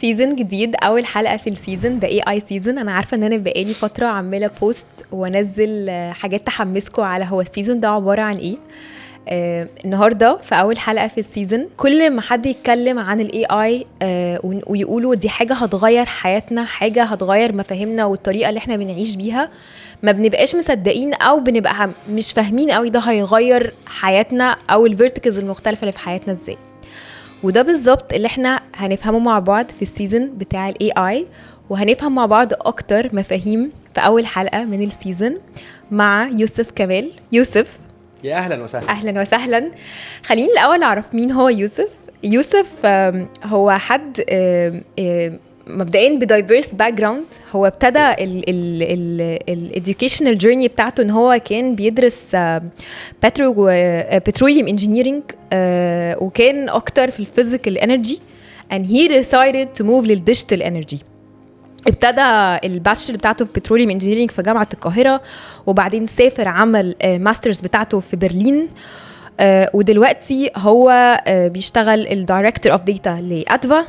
سيزن جديد، اول حلقه في السيزن ده AI سيزن. انا عارفه ان انا بقالي فتره عماله بوست وانزل حاجات تحمسكم على هو السيزن ده عباره عن ايه. النهارده في اول حلقه في السيزن، كل ما حد يتكلم عن الاي اي ويقولوا دي حاجه هتغير حياتنا، حاجه هتغير مفاهيمنا والطريقه اللي احنا بنعيش بيها، ما بنبقاش مصدقين او بنبقى مش فاهمين قوي ده هيغير حياتنا او الفيرتيكلز المختلفه اللي في حياتنا ازاي. وده بالظبط اللي احنا هنفهمه مع بعض في السيزن بتاع الاي اي، وهنفهم مع بعض اكتر مفاهيم في اول حلقه من السيزن مع يوسف كمال. يوسف، يا اهلا وسهلا. اهلا وسهلا. خليني الاول اعرف مين هو يوسف. يوسف هو حد مبدئيا بدايفيرس باك جراوند. هو ابتدى الاديوكيشنال جيرني بتاعته ان هو كان بيدرس بتروليوم انجينيرنج، وكان اكتر في الفيزيكال انرجي and he decided to move للديجيتال انرجي. ابتدى الباتشلر بتاعته في بتروليوم انجينيرنج في جامعة القاهرة، وبعدين سافر عمل ماسترز بتاعته في برلين، ودلوقتي هو بيشتغل الدايركتور اوف داتا لأدفا،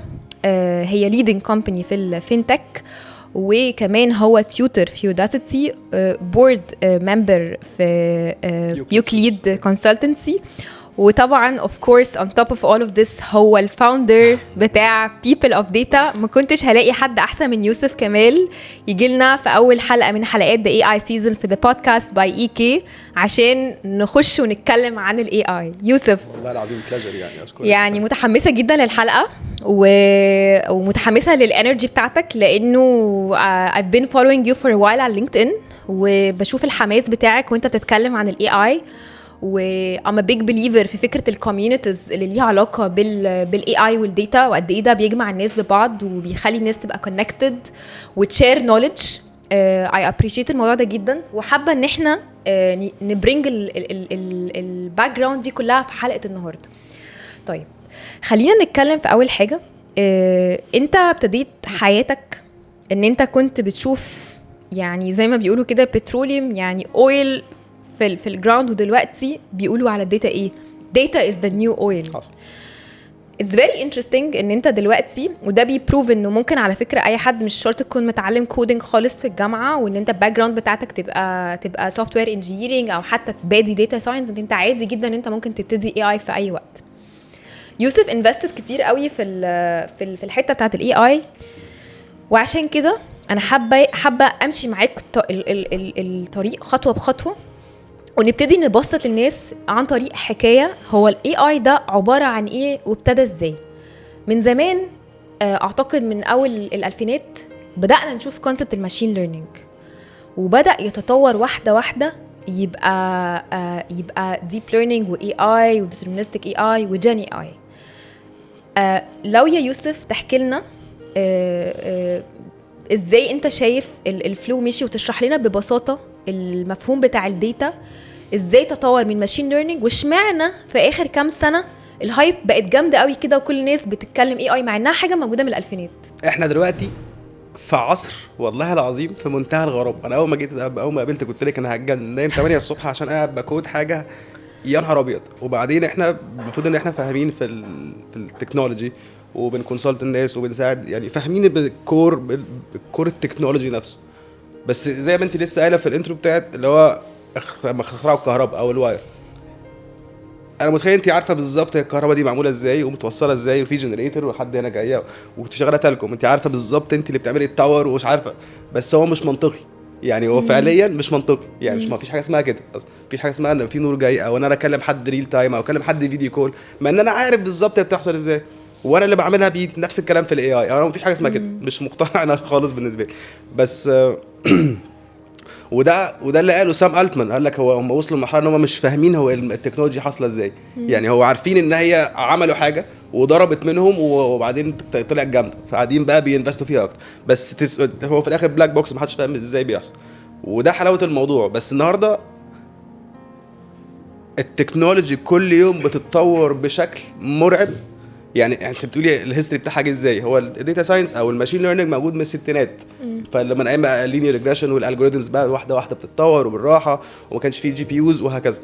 هي ليدنج كومباني في الفينتك، وكمان هو تيوتر في يوداسيتي، بورد ممبر في يوكليد كونسلتنسي، وطبعا of course on top of all of this هو الفاوندر بتاع People of Data. ما كنتش هلاقي حد احسن من يوسف كمال يجي لنا في اول حلقه من حلقات The AI Season في The Podcast by EK عشان نخش ونتكلم عن ال AI. يوسف، والله العظيم بلاجر، يعني اشكرك. يعني متحمسه جدا للحلقه ومتحمسه للانرجي بتاعتك، لانه I've been following you for a while على LinkedIn، وبشوف الحماس بتاعك وانت بتتكلم عن ال AI، و I'm a big believer في فكرة الكوميونيتيز اللي ليها علاقة بال AI والديتا، وقد ايه ده بيجمع الناس ببعض وبيخلي الناس تبقى connected وتشير knowledge. I appreciate الموضوع ده جدا، وحابة ان احنا نبرنج الباك جراوند دي كلها في حلقة النهاردة. طيب خلينا نتكلم في اول حاجة. انت ابتديت حياتك ان انت كنت بتشوف يعني زي ما بيقولوا كده بتروليوم، يعني اويل في الجراوند، ودلوقتي بيقولوا على الداتا ايه؟ data is the new oil. It's very interesting ان انت دلوقتي، وده بيبروف انه ممكن على فكرة اي حد مش شرط تكون متعلم كودينج خالص في الجامعة، وان انت الباك جراوند بتاعتك تبقى سوفت وير انجينيرنج او حتى بادي داتا ساينس، ان انت عادي جدا ان انت ممكن تبتدي اي اي في اي وقت. يوسف انفستد كتير قوي في الحتة بتاعت الاي اي، وعشان كده انا حابة امشي معاك الطريق خطوة بخطوة، ونبتدي نبسط للناس عن طريق حكاية هو ال AI ده عبارة عن ايه وابتدى ازاي. من زمان، اعتقد من اول الالفينات بدأنا نشوف كونسبت الماشين ليرنينج، وبدأ يتطور واحدة واحدة، يبقى ديب ليرنينج و AI و deterministic AI و Gen AI. لو يا يوسف تحكي لنا ازاي انت شايف الفلو مشي، وتشرح لنا ببساطة المفهوم بتاع الداتا ازاي تطور من ماشين ليرنينج، واشمعنى في اخر كام سنه الهايب بقت جامده قوي كده وكل الناس بتتكلم اي اي مع انها حاجه موجوده من الالفينات. احنا دلوقتي في عصر والله العظيم في منتهى الغرابه. انا اول ما قابلتك قلت لك انا هتجنن، نايم 8 الصبح عشان قاعد بكود حاجه، يا نهار ابيض. وبعدين احنا المفروض ان احنا فاهمين في التكنولوجي، وبنكونسلت الناس وبنساعد، يعني فاهمين بالكور التكنولوجي نفسه. بس زي ما انت لسه قايله في الانترو بتاعت اللي هو اختراعوا الكهرباء او الواير، انا متخيل انت عارفه بالظبط الكهرباء دي معموله ازاي ومتوصله ازاي، وفي جنريتور وحد هنا جايه وشغاله تلكم، انت عارفه بالظبط انت اللي بتعملي التاور ومش عارفه. بس هو مش منطقي، يعني هو فعليا مش منطقي، يعني مش، ما فيش حاجه اسمها كده، مفيش حاجه اسمها ان في نور جاي او انا اكلم حد ريل تايم او اكلم حد فيديو كول، ما ان انا عارف بالظبط هي بتحصل ازاي وانا اللي بعملها بايدي. نفس الكلام في الاي اي، انا مفيش حاجه اسمها كده، مش مقتنع انا خالص بالنسبه لي. بس وده اللي قاله سام التمان، قال لك هم وصلوا لمرحله ان هم مش فاهمين هو التكنولوجيا حاصله ازاي. يعني هو عارفين ان هي عملوا حاجه وضربت منهم وبعدين طلعت جامده، فقاعدين بقى بينفستوا فيها اكتر، بس هو في الاخر بلاك بوكس، محدش فاهم ازاي بيحصل. وده حلاوه الموضوع. بس النهارده التكنولوجي كل يوم بتتطور بشكل مرعب. يعني انت بتقولي الهيستوري بتاع حاجه ازاي، هو الداتا ساينس او الماشين ليرنينج موجود من الستينات، فلما نقام بقى اللينير ريجريشن والالجوريثمز بقى واحده واحده بتتطور وبالراحه، وما كانش فيه جي بي يوز وهكذا.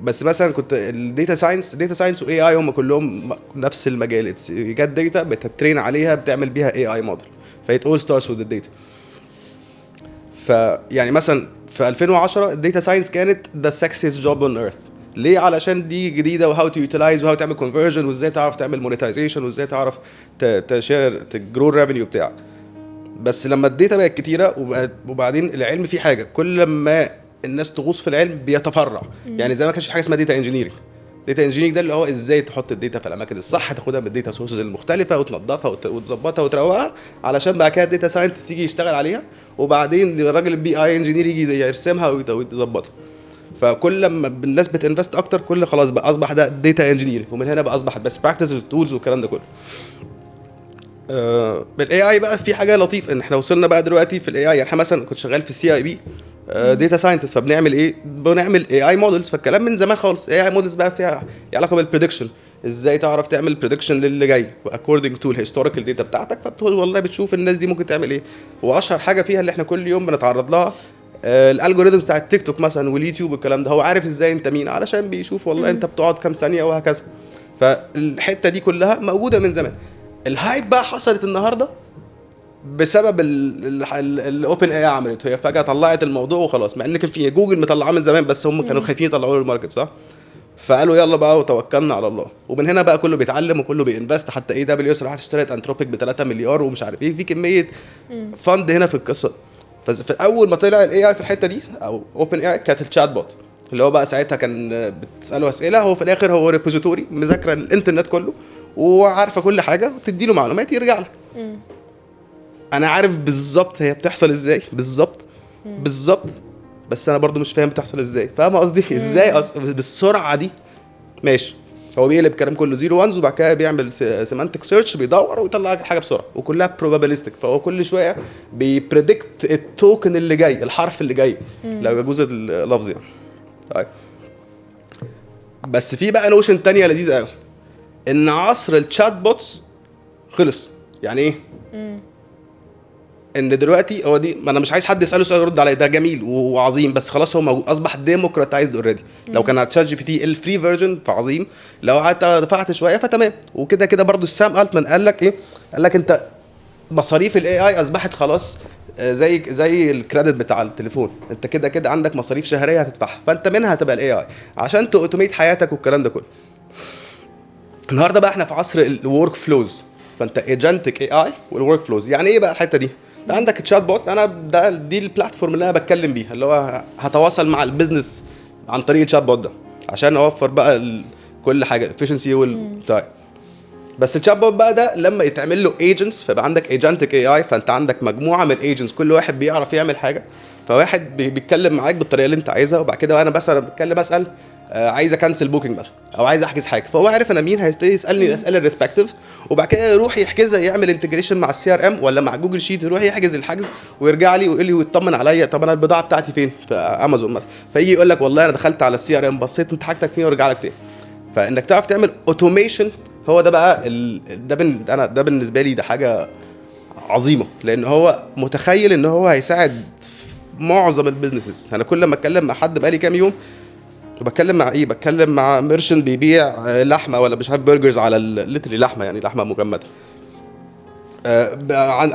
بس مثلا كنت الداتا ساينس واي اي هم كلهم نفس المجال. جت داتا بتترين عليها بتعمل بيها اي اي موديل. فايت اول ستارتس وذ الداتا. فيعني مثلا في 2010 الداتا ساينس كانت ذا سكسيست جوب اون ايرث. ليه؟ علشان دي جديده وهاو تو يوتيلايز وهاو تعمل كونفرجن وازاي تعرف تعمل مونيتايزيشن وازاي تعرف تشير تجرو الريفينيو بتاعك. بس لما الداتا بقت كتيره وبعدين العلم فيه حاجه كل ما الناس تغوص في العلم بيتفرع. يعني زي ما كانش في حاجه اسمها داتا انجينيرنج. داتا انجينيرنج ده اللي هو ازاي تحط الداتا في الاماكن الصح، تاخدها من الداتا سورسز المختلفه وتنظفها وتظبطها وتروقها علشان بعد كده الداتا ساينتست تيجي يشتغل عليها، وبعدين الراجل البي اي انجينير يجي يرسمها ويظبطها. فكل لما الناس بتنفست اكتر كل خلاص بقى اصبح ده داتا انجينير، ومن هنا بقى اصبح بس براكتسز والتولز والكلام ده كله. بالاي اي بقى في حاجه لطيف ان احنا وصلنا بقى دلوقتي في الاي اي. يعني احنا مثلا كنت شغال في السي اي بي داتا ساينتست، فبنعمل ايه؟ بنعمل اي اي مودلز. فالكلام من زمان خالص اي اي مودلز بقى فيها علاقه بالبريدكشن، ازاي تعرف تعمل بريدكشن للي جاي اكوردنج تو الهيستوريكال داتا بتاعتك. فبتقول والله بتشوف الناس دي ممكن تعمل ايه. واشهر حاجه فيها اللي احنا كل يوم بنتعرض لها الالجوريثمز بتاع التيك توك مثلا واليوتيوب والكلام ده. هو عارف ازاي انت مين علشان بيشوف والله انت بتقعد كام ثانيه وهكذا. فالحته دي كلها موجوده من زمان. الهايب بقى حصلت النهارده بسبب الاوبن اي عملته. هي فجاه طلعت الموضوع وخلاص، مع ان كان في جوجل مطلعاه من زمان بس هم كانوا خايفين يطلعوه للماركت، صح؟ فقالوا يلا بقى وتوكلنا على الله. ومن هنا بقى كله بيتعلم وكله بينفست. حتى اي دبليو اس راحت اشترت انتروبيك ب 3 مليار ومش عارف ايه، في كميه فند هنا في القصه. فاول ما طلع الاي اي في الحته دي او اوبن اي كانت الشات بوت، اللي هو بقى ساعتها كان بتساله اسئله، هو في الاخر هو ريبوزيتوري مذاكره الانترنت كله وعارفه كل حاجه وتدي له معلومات يرجع لك. انا عارف بالظبط هي بتحصل ازاي بالظبط، بس انا برضو مش فاهم بتحصل ازاي. فاهم قصدي ازاي بالسرعه دي؟ ماشي. هو بيقلب كلام كله زيرو وانز وبعد كده بيعمل سيمانتك سيرش، بيدور ويطلع حاجه بسرعه وكلها بروبابيلستيك. فهو كل شويه بيبريدكت التوكن اللي جاي، الحرف اللي جاي لو يجوز اللفظ يعني. طيب بس في بقى نوشن تانية لذيذه قوي، ان عصر الشات بوتس خلص. يعني ايه؟ ان دلوقتي هو دي، ما انا مش عايز حد يساله سؤال يرد عليه، ده جميل وعظيم، بس خلاص هو اصبح ديموكراتايزد اوريدي. لو كان على شات جي بي تي الفري فيرجن فعظيم، لو قعدت دفعت شويه فتمام. وكده كده برضو سام التمان قال لك ايه؟ قال لك انت مصاريف الاي اي اصبحت خلاص زي الكريدت بتاع التليفون. انت كده كده عندك مصاريف شهريه هتدفعها، فانت منها هتبقى الاي اي عشان تاوتوميت حياتك والكلام ده كله. النهارده بقى احنا في عصر الورك فلوز، فانت ايجنتك اي اي والورك فلوز. يعني ايه بقى الحته دي؟ ده عندك تشات بوت، انا دي البلاتفورم اللي انا بتكلم بيها، اللي هو هتواصل مع البيزنس عن طريق الشات بوت ده عشان اوفر بقى كل حاجه الافشنسي والتايم. بس الشات بوت بقى ده لما يتعمل له ايجنتس، فبقى عندك ايجنتك اي اي، فانت عندك مجموعه من الايجنتس كل واحد بيعرف يعمل حاجه. فواحد بيتكلم معاك بالطريقه اللي انت عايزها، وبعد كده انا مثلا بتكلم اسال عايز اكنسل بوكينج مثلا او عايز احجز حاجه، فهو عارف انا مين، هيبتدي يسالني الاسئله الريسبكتيف، وبعد كده يروح يحجزها، يعمل انتجريشن مع السي ار ام ولا مع جوجل شيت، يروح يحجز الحجز ويرجع لي ويقول لي ويطمن عليا. طب انا البضاعه بتاعتي فين؟ في امازون مثلا، فيجي يقول لك والله انا دخلت على السي ار ام بصيت انت حاجتك فين وارجع لك تاني. فانك تعرف تعمل اوتوميشن، هو ده بقى ده بالنسبه لي ده حاجه عظيمه، لان هو متخيل ان هو هيساعد معظم البيزنسز. انا كل ما اتكلم مع حد بقالي كام يوم بتكلم مع ايه، بتكلم مع ميرشن بيبيع لحمه ولا مش عارف برجرز على لتري لحمه، يعني لحمه مجمده،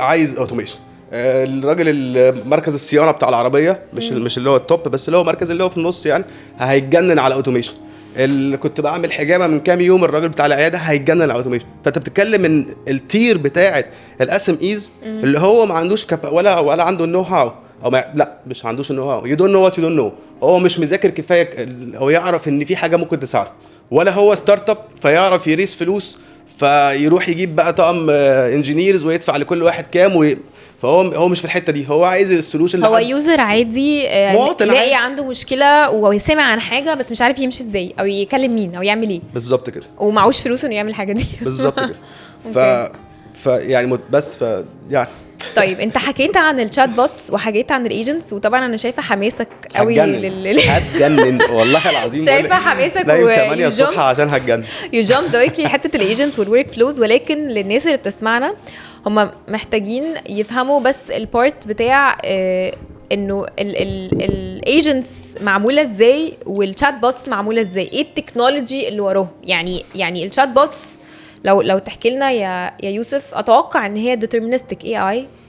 عايز اوتوميشن. الراجل مركز الصيانه بتاع العربيه مش اللي هو التوب، بس اللي هو مركز اللي هو في النص، يعني هيتجنن على اوتوميشن. اللي كنت بعمل حجامه من كام يوم، الراجل بتاع العياده هيتجنن على اوتوميشن. فانت بتتكلم ان التير بتاعه الاس ام ايز اللي هو ما عندوش ولا عنده النو هاو، او لا مش عندوش النو هاو، يو دونت نو وات يو دونت نو، هو مش مذاكر كفايه او يعرف ان في حاجه ممكن تساعده، ولا هو ستارت اب فيعرف يريس فلوس فيروح يجيب بقى طقم انجينيرز ويدفع لكل واحد كام فهو مش في الحته دي، هو عايز السولوشن. هو يوزر عادي تلاقي عنده مشكله وسامع عن حاجه بس مش عارف يمشي ازاي او يكلم مين او يعمل ايه بالظبط كده، ومعوش فلوس انه يعمل الحاجه دي بالظبط كده. يعني بس يعني طيب انت حكيت عن الشات بوتس وحكيت عن الايجنتس، وطبعا انا شايفه حماسك قوي هتجنن والله العظيم، شايفه حماسك 8 الصبح عشان هتجنن يجامب دايركتلي حته الايجنتس والورك فلوز. ولكن للناس اللي بتسمعنا هم محتاجين يفهموا بس البارت بتاع انه الايجنتس معموله ازاي والشات بوتس معموله ازاي، ايه التكنولوجي اللي وراه. يعني الشات بوتس لو تحكي لنا يا يوسف، اتوقع ان هي deterministic AI،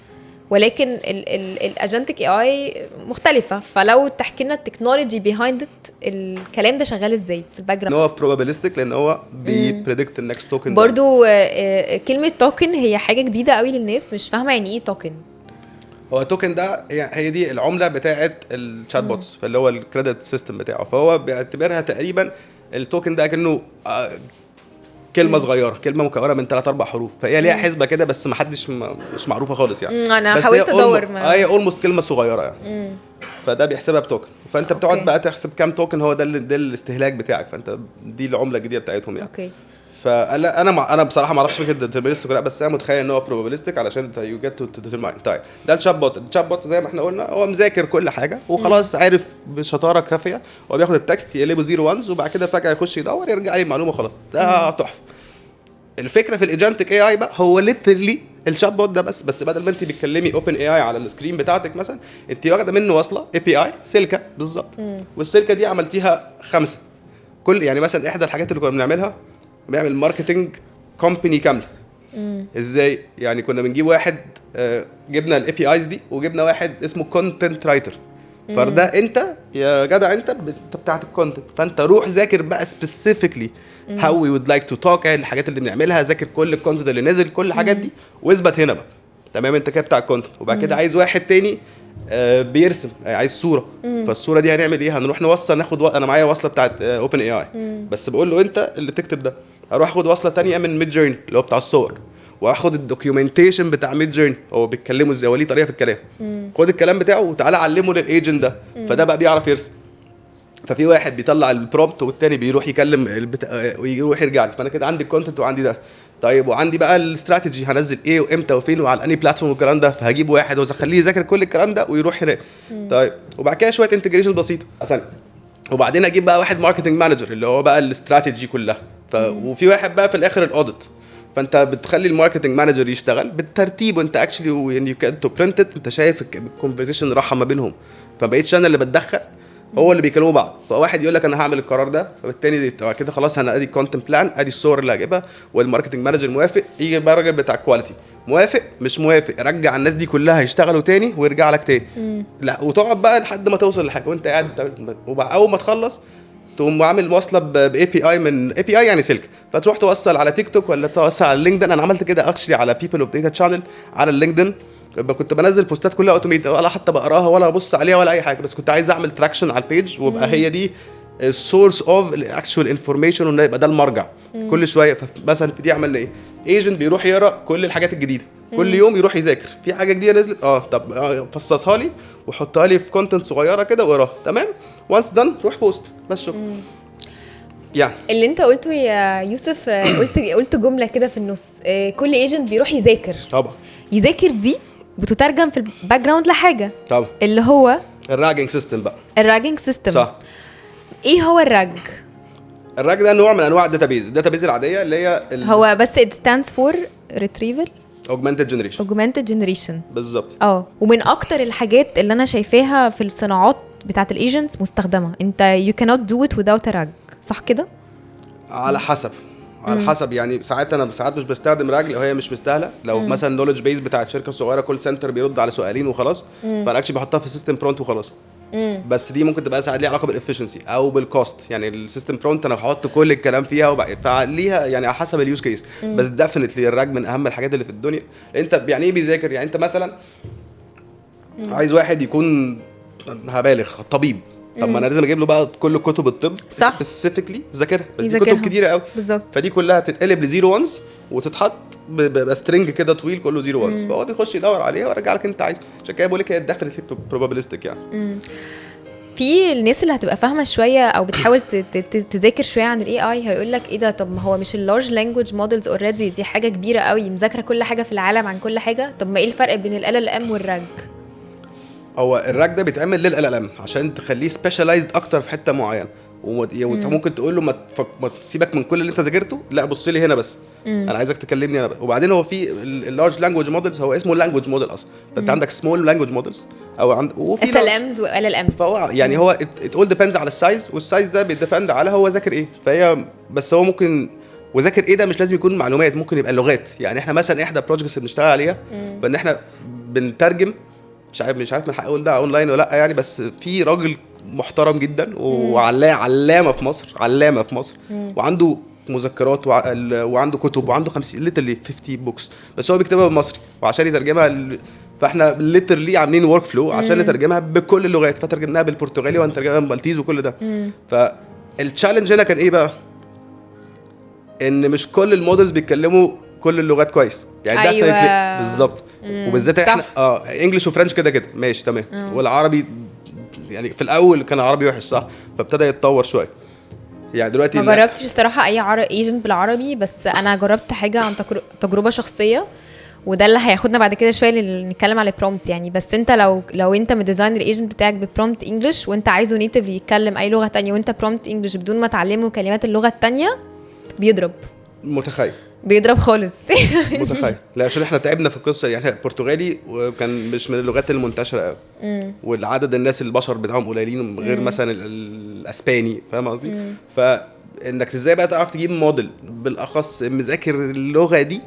ولكن الاجنتك AI مختلفه. فلو تحكي لنا التكنولوجي behind it، الكلام ده شغال ازاي في الباك ان جراوند؟ هو probabilistic لان هو بيبريدكت النكست توكن. برضو كلمه توكن هي حاجه جديده قوي للناس، مش فاهمه يعني ايه توكن. هو التوكن ده هي دي العمله بتاعه الشات بوتس، فاللي هو الكريدت سيستم بتاعه، فهو بيعتبرها تقريبا التوكن ده كأنه كلمه صغيره، كلمه مكونه من 3 4 حروف، فهي ليها حسبه كده بس ما حدش مش معروفه خالص يعني. انا بس حاولت ادور هي اولموست كلمه صغيره يعني. فده بيحسبها بتوكن، فانت بتقعد أوكي. بقى تحسب كام توكن، هو ده ده الاستهلاك بتاعك، فانت دي العمله الجديده بتاعتهم يعني. اوكي. فلا انا بصراحه ما اعرفش فكره ديترمينستيك ولا، بس انا متخيل ان هو بروبابيلستيك علشان يو جيت تو ديترماين. طيب ده الشات بوت زي ما احنا قلنا هو مذاكر كل حاجه وخلاص، عارف بشطاره كافيه، هو بياخد التكست يقلبه 0 1 وبعد كده فجاه يخش يدور يرجع لي المعلومه خلاص. ده تحفه. الفكره في الايجنتيك اي اي بقى هو ليترلي الشات بوت ده، بس بدل ما انت بتكلمي اوبن اي اي على السكرين بتاعتك مثلا، انت واخده منه واصله اي بي اي سلكه بالظبط، والسلكه دي عملتيها 5. كل يعني مثلا احدى الحاجات اللي كنا بنعملها، بنعمل ماركتنج كومباني كامله. ازاي يعني؟ كنا بنجيب واحد، جبنا الاي بي ايز دي وجبنا واحد اسمه كونتنت رايتر. فده انت يا جدع انت بتاعت الكونتنت، فانت روح ذاكر بقى سبيسيفيكلي هاو وي وود لايك تو توك، الحاجات اللي بنعملها، ذاكر كل الكونتنت اللي نزل، كل الحاجات دي واثبت هنا بقى. تمام، انت كده بتاع الكونتنت. وبعد كده عايز واحد تاني بيرسم، عايز صوره. فالصوره دي هنعمل ايه؟ هنروح نوصل، ناخد انا معايا وصله بتاعت اوبن اي اي، بس بقول له انت اللي تكتب ده. اروح اخد وصله تانية من ميد جيرني اللي هو بتاع الصور، واخد الدوكيومنتيشن بتاع ميد جيرني، هو بيتكلموا ازاي، هو ليه طريقه في الكلام، خد الكلام بتاعه وتعالى علمه للايجنت ده، فده بقى بيعرف يرسم. ففي واحد بيطلع البرومبت والتاني بيروح يكلم ويروح يرجع لي. فانا كده عندي الكونتنت وعندي ده. طيب وعندي بقى الاستراتيجي، هنزل ايه وامتى وفين وعلى انهي بلاتفورم والكلام ده، فهجيب واحد واخليه يذاكر كل الكلام ده ويروح هناك. طيب وبعد كده شويه انتجريشن بسيطه مثلا، وبعدين اجيب بقى واحد ماركتنج مانجر اللي هو بقى الاستراتيجي كلها. وفي واحد بقى في الاخر الاوديت. فانت بتخلي الماركتنج مانجر يشتغل بالترتيب، وانت اكشلي وين يو كان تو برنت ات، انت شايف الكونفرسيشن راحه ما بينهم، فبقيتش انا اللي بتدخل، هو اللي بيكلموا بعض. فواحد يقول لك انا هعمل القرار ده، فالتاني كده خلاص انا ادي الكونتنت بلان، ادي الصور اللي هجيبها، والماركتنج مانجر موافق، يجي بقى الراجل بتاع الكواليتي موافق مش موافق، رجع الناس دي كلها يشتغلوا تاني ويرجع لك تاني. لا وتقعد بقى لحد ما توصل لحاجه وانت قاعد اول ما تخلص تقوم عامل موصله باي بي اي، من اي بي اي يعني سلك، فتروح توصل على تيك توك ولا توصل على لينكدين. انا عملت كده اكشلي على بيبل اوف داتا تشانل على اللينكدين، كنت بنزل بوستات كلها اوتوميت، ولا حتى بقراها ولا ابص عليها ولا اي حاجه، بس كنت عايز اعمل تراكشن على البيج وابقى هي دي السورس اوف الاكشوال انفورميشن، وان يبقى ده المرجع. كل شويه مثلا في دي عملنا ايه، ايجنت بيروح يقرا كل الحاجات الجديده، كل يوم يروح يذاكر في حاجه جديده نزلت، طب فصصها لي وحطها لي في كونتنت صغيره كده واقراها. تمام، وانس دان روح بوست بس شكرا. يعني اللي انت قلته يا يوسف، قلت جمله كده في النص، كل ايجنت بيروح يذاكر. طبعا يذاكر دي بتترجم في الباك جراوند لحاجه، طبعا اللي هو الراجنج سيستم بقى. الراجنج سيستم. صح. ايه هو الراج؟ الراج ده نوع من انواع الداتابيز العاديه اللي هي هو بس it stands for retrieval augmented generation. بالظبط. ومن اكتر الحاجات اللي انا شايفاها في الصناعات بتاعت الايجنتس مستخدمه، انت you cannot do it without a rag، صح كده؟ على حسب يعني. ساعات مش بستخدم راج لو هي مش مستاهله، لو مثلا نولج بيز بتاعت شركه صغيره كول سنتر بيرد على سؤالين وخلاص، فانا اكشلي بحطها في السيستم برونت وخلاص. بس دي ممكن تبقى ساعات ليها علاقه بالافشنسي او بالكوست، يعني السيستم برونت انا هحط كل الكلام فيها فليها يعني على حسب اليوز كيس. بس ديفينتلي الراج من اهم الحاجات اللي في الدنيا. انت يعني ايه بيذاكر؟ يعني انت مثلا عايز واحد يكون هبالغ طبيب، طب ما انا لازم اجيب له بقى كل كتب الطب سبيسيفيكلي ذاكرها، بس دي كتب كتيره قوي بالظبط. فدي كلها بتتقلب لزيرو وانز وتتحط بسترنج كده طويل كله زيرو وانز، فهو بيخش يدور عليها ويرجع لك انت عايزه. عشان كده بقول لك هي ديفينتلي بروبابيلستيك يعني. في الناس اللي هتبقى فاهمه شويه او بتحاول تذاكر شويه عن الاي اي، هيقول لك ايه ده؟ طب ما هو مش اللارج لانجويج مودلز اوريدي دي حاجه كبيره قوي مذاكره كل حاجه في العالم عن كل حاجه، طب ما ايه الفرق بين ال ام والراج؟ هو الراج ده بيتعمل لل ام عشان تخليه سبيشالايزد اكتر في حته معينه، وممكن تقول له ما تسيبك من كل اللي انت ذاكرته، لا بص لي هنا بس. انا عايزك تكلمني انا بس. وبعدين هو في اللارج لانجويج مودلز، هو اسمه لانجويج موديل اصلا. فانت عندك سمول لانجويج مودلز او وفي SLMs و LLMs. فهو يعني هو it all depends على السايز، والسايز ده بيديبند على هو ذاكر ايه. فهي بس هو ممكن وذاكر ايه ده مش لازم يكون معلومات، ممكن يبقى اللغات. يعني احنا مثلا احدى بروجكتس اللي بنشتغل عليها فان احنا بنترجم، مش عارف من حق اقول ده اونلاين ولا لا يعني، بس في راجل محترم جدا وعلامه في مصر، علامه في مصر، وعنده مذكرات وعنده كتب وعنده 50 ليترلي 50 بوكس، بس هو بيكتبها بالمصري وعشان يترجمها فاحنا ليترلي عاملين ورك فلو عشان نترجمها بكل اللغات، فترجمناها بالبرتغالي وهنترجمها بالمالتيز وكل ده. فالتشالنج هنا كان ايه بقى؟ ان مش كل المودلز بيتكلموا كل اللغات كويس يعني. أيوة. ده بالظبط. وبالذات احنا انجلش وفرنش كده ماشي تمام. والعربي يعني في الاول كان عربي وحش صح، فابتدى يتطور شويه يعني دلوقتي. ما جربتش الصراحه اي ايجنت بالعربي، بس انا جربت حاجه عن تجربه شخصيه، وده اللي هياخدنا بعد كده شويه نتكلم على برومبت يعني. بس انت لو انت مديزاين الايجنت بتاعك ببرومبت انجلش وانت عايزه نيتيفلي يتكلم اي لغه تانية، وانت برومبت انجلش بدون ما تعلمه كلمات اللغه التانية، بيضرب. متخيل بيضرب خالص. متخيل. لا عشان احنا تعبنا في القصه يعني. البرتغالي وكان مش من اللغات المنتشره قوي، والعدد الناس البشر بتاعهم قليلين غير مثلا الاسباني، فاهم قصدي؟ فانك ازاي بقى تعرف تجيب موديل بالاخص مذاكر اللغه دي؟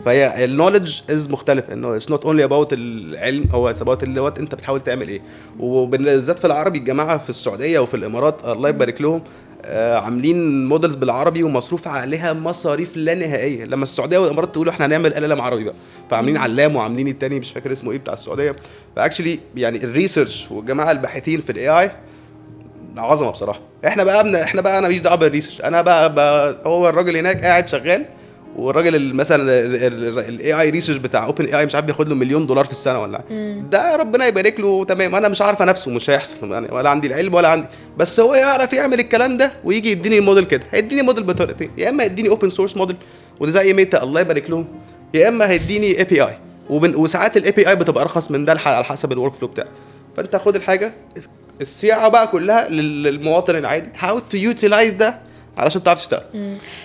فهي النوليدج از مختلف، انه اتس نوت اونلي اباوت العلم، هو اتس اباوت اللغه انت بتحاول تعمل ايه. وبالذات في العربي الجماعه في السعوديه وفي الامارات الله يبارك لهم عاملين مودلز بالعربي ومصروف عليها مصاريف لا نهائيه. لما السعوديه والامارات تقولوا احنا هنعمل LLM عربي بقى، فعاملين علام وعاملين التاني مش فاكر اسمه ايه بتاع السعوديه. فاكشلي يعني الريسيرش والجماعه الباحثين في الاي اي عظمه بصراحه. احنا بقى انا ماليش دعوه بالريسيرش، انا بقى هو الراجل هناك قاعد شغال، والراجل مثلا الاي اي ريسيرش بتاع اوبن اي اي مش عارف بياخد له $1 مليون في السنه ولا ده ربنا يبارك له تمام. انا مش عارفه نفسه مش هيحصل يعني، ولا عندي العلم ولا عندي، بس هو يعرف يعمل الكلام ده ويجي يديني الموديل كده. هيديني موديل بطريقتين، يا اما يديني اوبن سورس موديل وده زي ميتا الله يبارك لهم، يا اما هيديني اي بي اي. وساعات الاي بي اي بتبقى ارخص من ده على حسب الورك فلو بتاعك. فانت خد الحاجه السياعه بقى كلها للمواطن العادي، هاو تو يوتيلايز ده علشان تعرف تشتغل.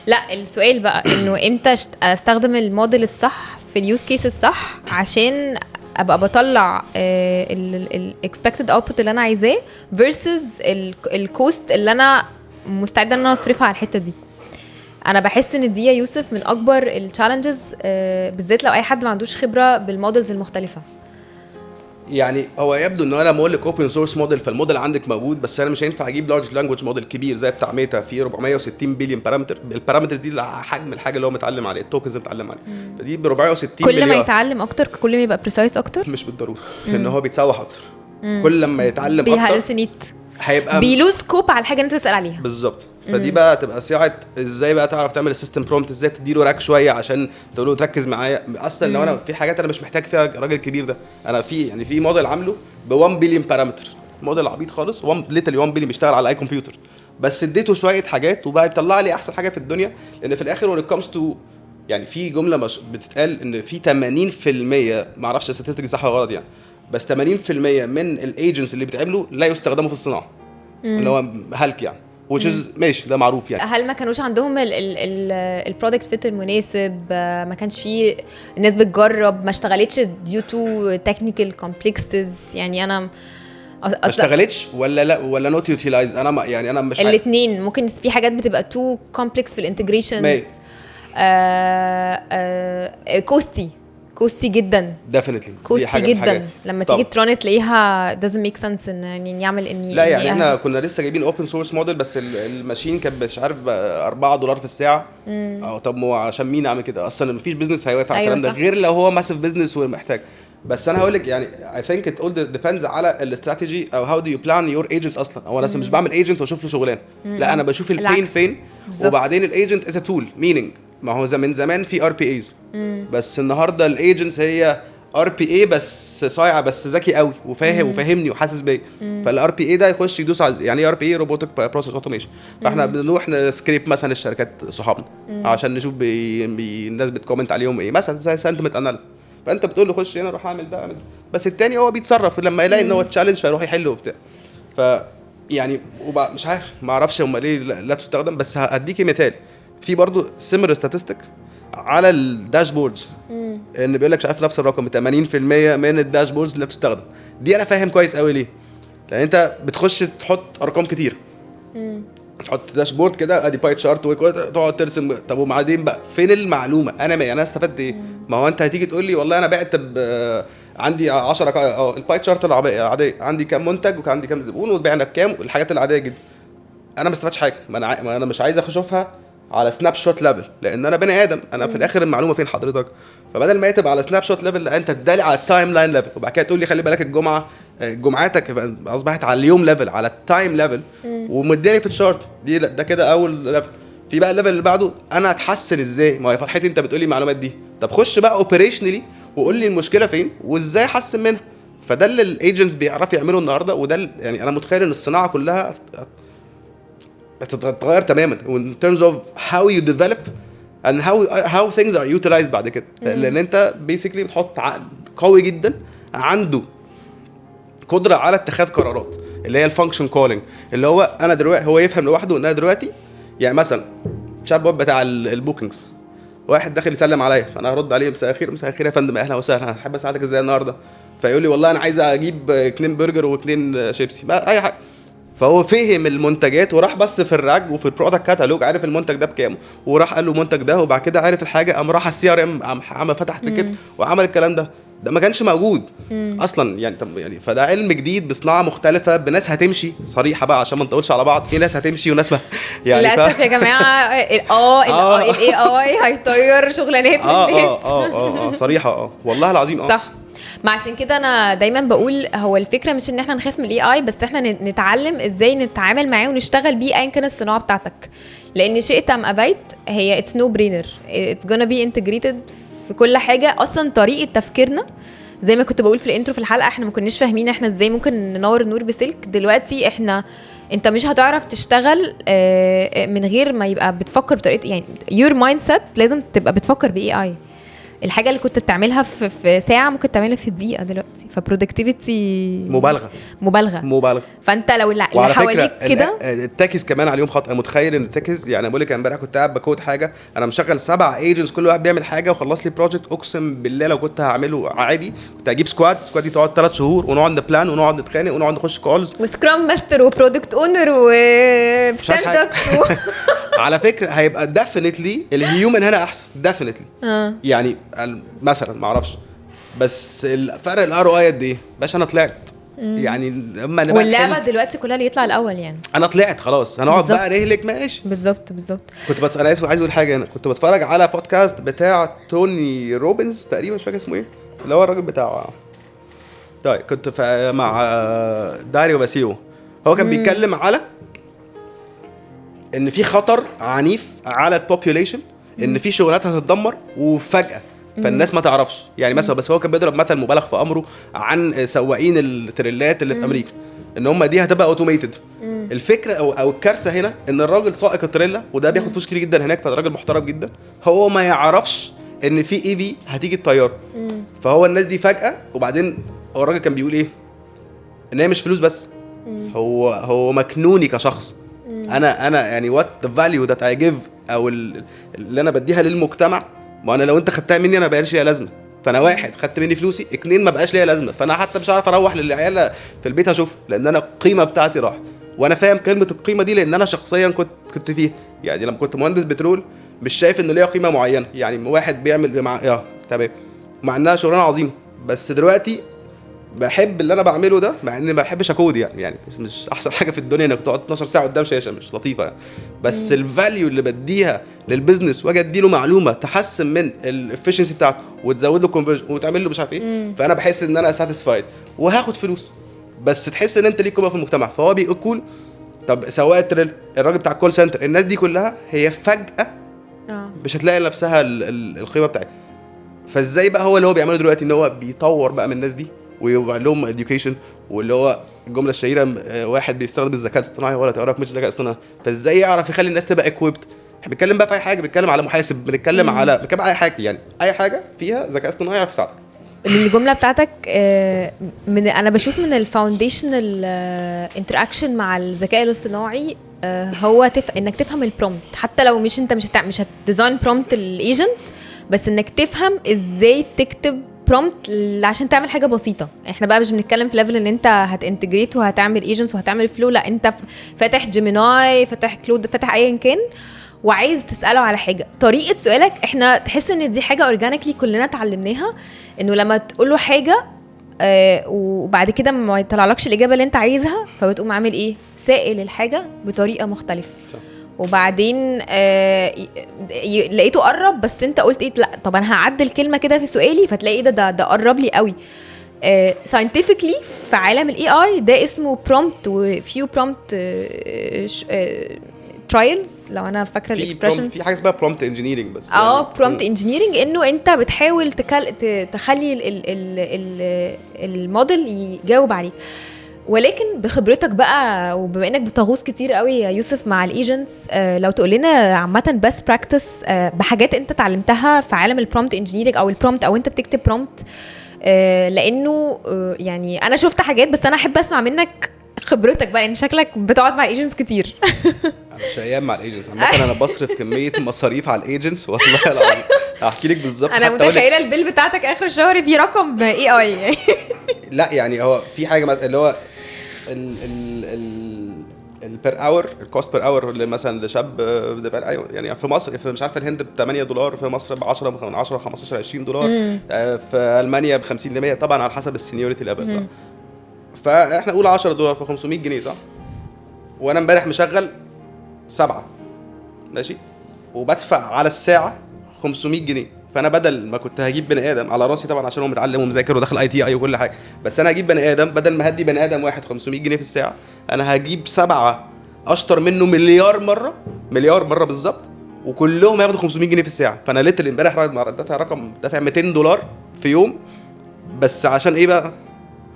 لا السؤال بقى انه امتى استخدم الموديل الصح في اليوز كيس الصح عشان ابقى بطلع الاكسبكتد اوتبوت اللي انا عايزاه versus الكوست اللي انا مستعده ان انا اصرفها على الحته دي. انا بحس ان دي يا يوسف من اكبر التشالنجز، بالذات لو اي حد ما عندوش خبره بالمودلز المختلفه. يعني هو يبدو ان انا بقول لك اوبن سورس موديل، فالموديل عندك موجود، بس انا مش هينفع اجيب لارج لانجويج موديل كبير زي بتاع ميتا فيه 460 بليون بارامتر. البارامترز دي حجم الحاجه اللي هو متعلم عليه، التوكنز اللي متعلم عليه، فدي ب 460 كل مليار. ما يتعلم اكتر كل ما يبقى بريسايز اكتر. مش بالضروره ان هو بيتسوح اكتر. كل لما يتعلم اكتر بيهلسنيت، هيبقى بيلوز سكوب على الحاجه اللي انت تسال عليها بالظبط. فدي بقى تبقى صياعه ازاي بقى تعرف تعمل السيستم برومبت، ازاي تديله راك شويه عشان تقول له تركز معايا. اصلا لو انا في حاجات انا مش محتاج فيها راجل كبير ده، انا في موديل عامله ب 1 بليون بارامتر، موديل عبيط خالص، 1 1 بليون بيشتغل على اي كمبيوتر، بس اديته شويه حاجات وبقى يطلع لي احسن حاجه في الدنيا. لان في الاخر when it comes to يعني في جمله مش بتتقال ان في 80%، ما اعرفش الستاتستيك صح ولا غلط يعني، بس 80% من الايجنتس اللي بيتعملوا لا يستخدموا في الصناعه، اللي هو هلك يعني which is ماشي ده معروف يعني. هل ما كانوش عندهم البرودكت فيت المناسب؟ ما كانش فيه الناس بتجرب، ما اشتغلتش due to technical complexities يعني. انا ما اشتغلتش ولا لا ولا نوت يوتيلايز؟ انا يعني انا مش الاثنين ممكن في حاجات بتبقى تو كومبلكس في الانتجريشنز، كوستي جدا definitely كوستي جدا. لما تيجي تران تلاقيها doesn't make sense ان يعمل اني لا يعني احنا كنا لسه جايبين اوبن سورس موديل، بس الماشين كانت مش عارف $4 في الساعه. او طب ما عشان مين عامل كده اصلا؟ مفيش بزنس هيوافق على الكلام ده غير لو هو ماسيف بزنس ومحتاج. بس انا هقول لك يعني I think it all depends على الاستراتيجي او how do you plan your agents اصلا. او انا مش بعمل ايجنت واشوف له شغلانه، لا انا بشوف البين فين وبعدين الايجنت از ا تول. مينينج ما هو من زمان في ار بي ايز، بس النهارده الايجنتس هي ار بي اي بس صايعه بس ذكي قوي وفاهمني وحاسس بيا. فالار بي اي ده يخش يدوس على يعني ار بي اي روبوتك بروسيس اوتوميشن. فاحنا بنروح نسكريب مثلا الشركات صحابنا عشان نشوف الناس بتكومنت عليهم ايه، مثلا زي سنتمنت اناليسيس. فانت بتقول له خش هنا روح اعمل ده اعمل ده، بس التاني هو بيتصرف لما يلاقي ان هو تشالنج فيروح يحله وبتاع. يعني مش عارف، ما اعرفش هم ليه لا تستخدم، بس هديكي مثال. في برضو سيمر ستاتستيك على الداشبوردز ان بيقول لك مش عارف نفس الرقم 80% من الداشبوردز لا تستخدم. دي انا فاهم كويس قوي ليه، لان انت بتخش تحط ارقام كتير، تحط داشبورد كده ادي باي تشارت وتقعد ترسم. طب وبعدين بقى فين المعلومه؟ انا استفدت ايه؟ ما هو انت هتيجي تقول لي والله انا بعت عندي 10 الباي تشارت العاديه عندي كام منتج وعندي كام زبون وبعنا بكام، الحاجات العاديه جدا. انا ما استفدتش حاجه، ما انا مش عايز اشوفها على سناب شوت ليفل، لان انا بني ادم، انا في الاخر المعلومه فين حضرتك؟ فبدل ما تبقى على سناب شوت ليفل، لا انت تدالي على التايم لاين ليفل، وبعد كده تقول لي خلي بالك جمعاتك اصبحت على اليوم ليفل، على التايم ليفل، ومداني في الشارت دي. ده كده اول ليفل. في بقى الليفل اللي بعده انا اتحسن ازاي؟ ما هي فرحتي انت بتقولي المعلومات دي، طب خش بقى اوبريشنالي وقول لي المشكله فين وازاي احسن منها. فده اللي الايجنتس بيعرفوا يعملوا النهارده، وده يعني انا متخيل ان الصناعه كلها هتتغير تماما in terms of how you develop and how things are utilized بعد كده. لان انت basically بتحط عقل قوي جدا عنده قدره على اتخاذ قرارات، اللي هي الفانكشن كولينج، اللي هو انا دلوقتي هو يفهم لوحده ان انا دلوقتي يعني مثلا شات بوت بتاع البوكينجز، واحد داخل يسلم عليا، فانا هرد عليه مساء الخير. مساء الخير يا فندم، اهلا وسهلا، هحب اساعدك ازاي النهارده؟ فيقول لي والله انا عايز اجيب 2 برجر و2 شيبسي، ما اي حاجه. فهو فهم المنتجات وراح بس في الراج وفي البرودكت كاتالوج، عارف المنتج ده بكام، وراح قال له المنتج ده، وبعد كده عارف الحاجه، قام راح السي ار ام، عمل فتح تيكت وعمل الكلام ده ما كانش موجود اصلا يعني. طب يعني فده علم جديد بصناعه مختلفه بناس هتمشي صريحه بقى، عشان ما نطولش على بعض، في ناس هتمشي وناس ما يعني للاسف يا جماعه الاي اي هيطير شغلانات صريحه والله العظيم صح. ما عشان كده انا دايما بقول هو الفكره مش ان احنا نخاف من الاي اي، بس احنا نتعلم ازاي نتعامل معاه ونشتغل بيه ايا كان الصناعه بتاعتك، لان شئت ام ابيت هي اتس نو برينر، اتس gonna بي انتجريتد في كل حاجه. اصلا طريقه تفكيرنا زي ما كنت بقول في الانترو في الحلقه، احنا ما كناش فاهمين احنا ازاي ممكن ننور النور بسلك. دلوقتي انت مش هتعرف تشتغل من غير ما يبقى بتفكر بطريقه، يعني your mindset لازم تبقى بتفكر باي اي. الحاجه اللي كنت بتعملها في ساعه ممكن تعملها في دقيقه دلوقتي، فبرودكتيفيتي مبالغه. فانت لو اللي حواليك كده التاكس كمان عليهم خط. انا متخيل ان التاكس يعني بقول لك امبارح كنت قاعد بكود حاجه، انا مشغل 7 ايجنتس كل واحد بيعمل حاجه وخلص لي بروجكت. اقسم بالله لو كنت هعمله عادي كنت هجيب سكواد دي تقعد 3 شهور ونقعد نبلان ونقعد نتخانق ونقعد نخش كولز وسكرام ماستر وبرودكت اونر وستاند ابس على فكره هيبقى ديفينتلي الهيومن هنا احسن ديفينتلي. يعني مثلا ما اعرفش، بس الفرق الار او اي قد ايه باشا؟ انا طلعت يعني اما انا واللعبه دلوقتي كلها اللي يطلع الاول، يعني انا طلعت خلاص، هنقعد بقى نهلك ماشي. بالظبط انا اسف عايز اقول حاجه، انا كنت بتفرج على بودكاست بتاع توني روبنز تقريبا، مش فاكر اسمه ايه، اللي هو الراجل بتاع طيب كنت مع داريو باسيو. هو كان بيتكلم على ان في خطر عنيف على البوبوليشن، ان في شغلات هتتدمر وفجاه فالناس ما تعرفش. يعني مثلا بس هو كان بيضرب مثل مبالغ في امره عن سواقين التريلات اللي في امريكا، ان هم دي هتبقى اوتوميتد. الفكره او الكارثه هنا ان الراجل سائق التريلا وده بياخد فلوس كتير جدا هناك، فالراجل محترم جدا، هو ما يعرفش ان في اي في هتيجي الطياره. فهو الناس دي فجاه، وبعدين هو الراجل كان بيقول ايه؟ ان هي مش فلوس بس، هو مكنوني كشخص. انا يعني وات ذا فاليو ذات اي جيف، او اللي انا بديها للمجتمع. ما انا لو انت خدتها مني انا ما بقاش ليها لازمه. فانا واحد خدت مني فلوسي، 2 ما بقاش ليها لازمه، فانا حتى مش عارف اروح للعيال في البيت اشوف، لان انا القيمه بتاعتي راح. وانا فاهم كلمه القيمه دي لان انا شخصيا كنت فيها. يعني لما كنت مهندس بترول مش شايف ان ليها قيمه معينه، يعني واحد بيعمل مع تمام مع انها شغلانه عظيمه، بس دلوقتي بحب اللي انا بعمله ده، مع اني ما بحبش اكود يعني مش احسن حاجه في الدنيا انك تقعد 12 ساعه قدام شاشه، مش لطيفه يعني. بس الفاليو اللي بديها للبيزنس واجي ادي له معلومه تحسن من الافشنسي بتاعته وتزود له كونفرجن وتعمل له مش عارف ايه، فانا بحس ان انا ساتيسفايد وهاخد فلوس، بس تحس ان انت ليك قيمه في المجتمع. فهو بيقول طب سواء التريل، الراجل بتاع الكول سنتر، الناس دي كلها هي فجاه مش هتلاقي لنفسها القيمه بتاعتها. فازاي بقى هو اللي هو بيعمله دلوقتي ان هو بيطور بقى من الناس دي ويبقى لهم education، واللي هو الجمله الشهيره واحد بيستخدم الذكاء الاصطناعي ولا تعرف مش ذكاء اصطناعي، فازاي يعرف يخلي الناس تبقى equipped. احنا بنتكلم بقى في اي حاجه، بنتكلم على محاسب، بنتكلم على اي حاجه، يعني اي حاجه فيها ذكاء اصطناعي يعرف يساعدك. الجمله بتاعتك من انا بشوف من الفاونديشنال انتراكشن مع الذكاء الاصطناعي هو انك تفهم البرومبت، حتى لو انت مش هتديزاين برومبت الايجنت، بس انك تفهم ازاي تكتب برومبت عشان تعمل حاجه بسيطه. احنا بقى مش بنتكلم في ليفل ان انت هتانتجريت وهتعمل ايجنتس وهتعمل فلو، لا انت فاتح جيميناي، فاتح كلود، فاتح ايا كان، وعايز تساله على حاجه. طريقه سؤالك احنا تحس ان دي حاجه اورجانيكلي كلنا اتعلمناها، انه لما تقول له حاجه وبعد كده ما يطلعلكش الاجابه اللي انت عايزها، فبتقوم عامل ايه؟ سائل الحاجه بطريقه مختلفه. وبعدين لقيته قرب، بس انت قلت ايه؟ لا طب انا هعدل كلمه كده في سؤالي، فتلاقي ده قرب لي قوي. ساينتفيكلي في عالم الاي اي ده اسمه برومبت وفيو برومبت ترايلز، لو انا فاكره الاكسبريشن. في حاجه اسمها برومبت انجينيرنج، بس برومبت انجينيرنج انه انت بتحاول تخلي الموديل يجاوب عليك. ولكن بخبرتك بقى، وبما انك بتغوص كتير قوي يا يوسف مع الايجنتس، لو تقول لنا عامه بس براكتس بحاجات انت اتعلمتها في عالم البرومبت انجينيرنج او البرومبت، او انت بتكتب برومبت، لانه يعني انا شفت حاجات، بس انا احب اسمع منك خبرتك بقى، ان شكلك بتقعد مع ايجنتس كتير. انا شقيان مع الايجنتس عامه، انا بصرف كميه مصاريف على الايجنتس والله العظيم. هحكي لك بالظبط. انا متخيله البيل بتاعتك اخر الشهر في رقم اي اي. لا يعني هو في حاجه اللي هو البير اور، الكوست بير اور اللي مثلا لشاب يعني في مصر، في مش عارف الهند ب $8، في مصر ب 10 15 $20، في المانيا ب 50 ل100، طبعا على حسب السينيورتي ليفل. فاحنا نقول $10 في 500 جنيه صح؟ وانا امبارح مشغل 7 ماشي، وبدفع على الساعه 500 جنيه. فانا بدل ما كنت هجيب بني ادم على راسي طبعا عشان هو متعلم ومذاكر وداخل اي تي اي وكل حاجه، بس انا هجيب بني ادم، بدل ما هدي بني ادم واحد 500 جنيه في الساعه، انا هجيب 7 اشطر منه مليار مره بالظبط، وكلهم هياخدوا 500 جنيه في الساعه. فانا ليت امبارح دافع رقم، دافع $200 في يوم، بس عشان ايه بقى؟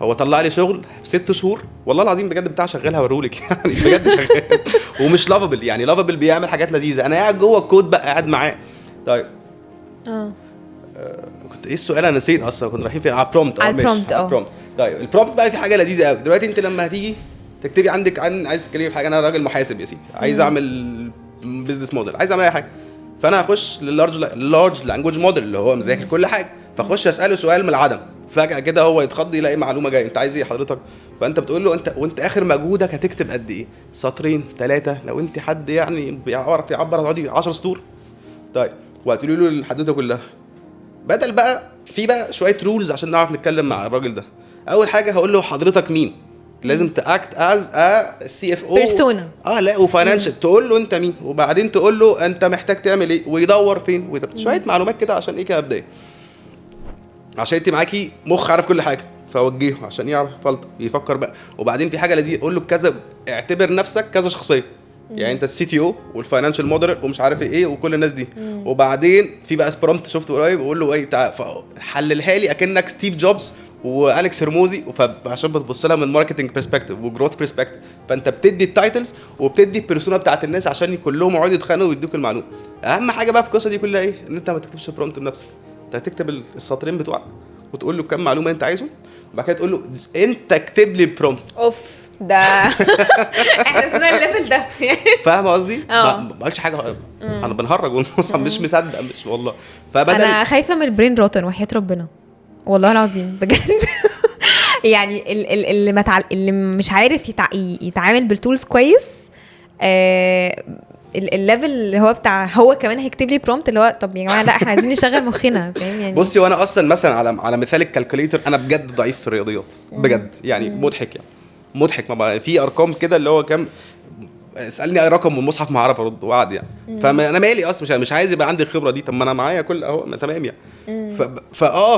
هو طلع لي شغل في 6 شهور والله العظيم بجد، بتاع شغال هورولك يعني بجد شغال ومش لافابل، يعني لافابل بيعمل حاجات لذيذه، انا قاعد جوه الكود بقى، قاعد معاه. طيب كنت ايه السؤال؟ انا نسيت اصلا، كنا رايحين فين؟ على البرومبت. طيب البرومبت بقى في حاجه لذيذه قوي دلوقتي. انت لما هتيجي تكتبي عندك عايز تتكلمي في حاجه، انا راجل محاسب يا سيدي، عايز اعمل بيزنس موديل، عايز اعمل اي حاجه، فانا هخش لللارج لانجويج موديل اللي هو مذاكر كل حاجه، فاخش اساله سؤال من العدم، فجاه كده هو يتخض يلاقي معلومه جايه، انت عايز ايه حضرتك؟ فانت بتقول له وانت اخر مجهودك هتكتب قد ايه؟ 2 3 لو انت حد يعني بيعرف يعبر هتقعدي 10 سطور. طيب وهتقولي له الحدوته كلها، بدل بقى في بقى شويه رولز عشان نعرف نتكلم مع الراجل ده. اول حاجه هقول له حضرتك مين، لازم تاكت از سي اف او بيرسونا، لا وفاينانشال، تقول له انت مين، وبعدين تقول له انت محتاج تعمل ايه، ويدور فين، شويه معلومات كده عشان ايه كده عشان انت معاكي مخ عارف كل حاجه، فوجهه عشان يعرف فلتر يفكر بقى. وبعدين في حاجه لذيذه، قول له كذا، اعتبر نفسك كذا شخصيه، يعني انت السي تي او والفاينانشال موديل ومش عارف ايه وكل الناس دي. وبعدين في بقى برومبت شفته قريب، وقول له ايه حللها لي اكنك ستيف جوبز واليكس هرموزي، عشان بتبص لها من ماركتنج برسبكتيف وجروث برسبكتيف، فانت بتدي التايتلز وبتدي البيرسونا بتاعت الناس عشان كلهم يقعدوا يتخانقوا ويدوك المعلومه. اهم حاجه بقى في القصه دي كلها ايه؟ ان انت ما تكتبش برومبت بنفسك، انت هتكتب السطرين بتوعك وتقول له كم معلومه انت عايزه، وبعد كده تقول له انت اكتب لي برومبت. ده احنا وصلنا الليفل ده. فاهم قصدي؟ ما قالش حاجه، انا بنهرج مش مصدق، مش والله. فبدل انا خايفه من البرين روتن وحياة ربنا والله العظيم بجد. يعني اللي مش عارف يتعامل بالتولز كويس، الليفل اللي هو بتاع هو كمان هيكتب لي برومبت اللي هو طب يا جماعه لا احنا عايزين نشغل مخنا، فاهم يعني؟ بصي، وانا اصلا مثلا على مثال الكالكوليتر، انا بجد ضعيف في الرياضيات بجد، يعني مضحك، يعني مضحك، ما في ارقام كده اللي هو كام، اسالني اي رقم من المصحف ما اعرف ارد وعد يعني. فانا مالي اصلا، مش عايز يبقى عندي الخبره دي، طب ما انا معايا كل اهو تمام يعني.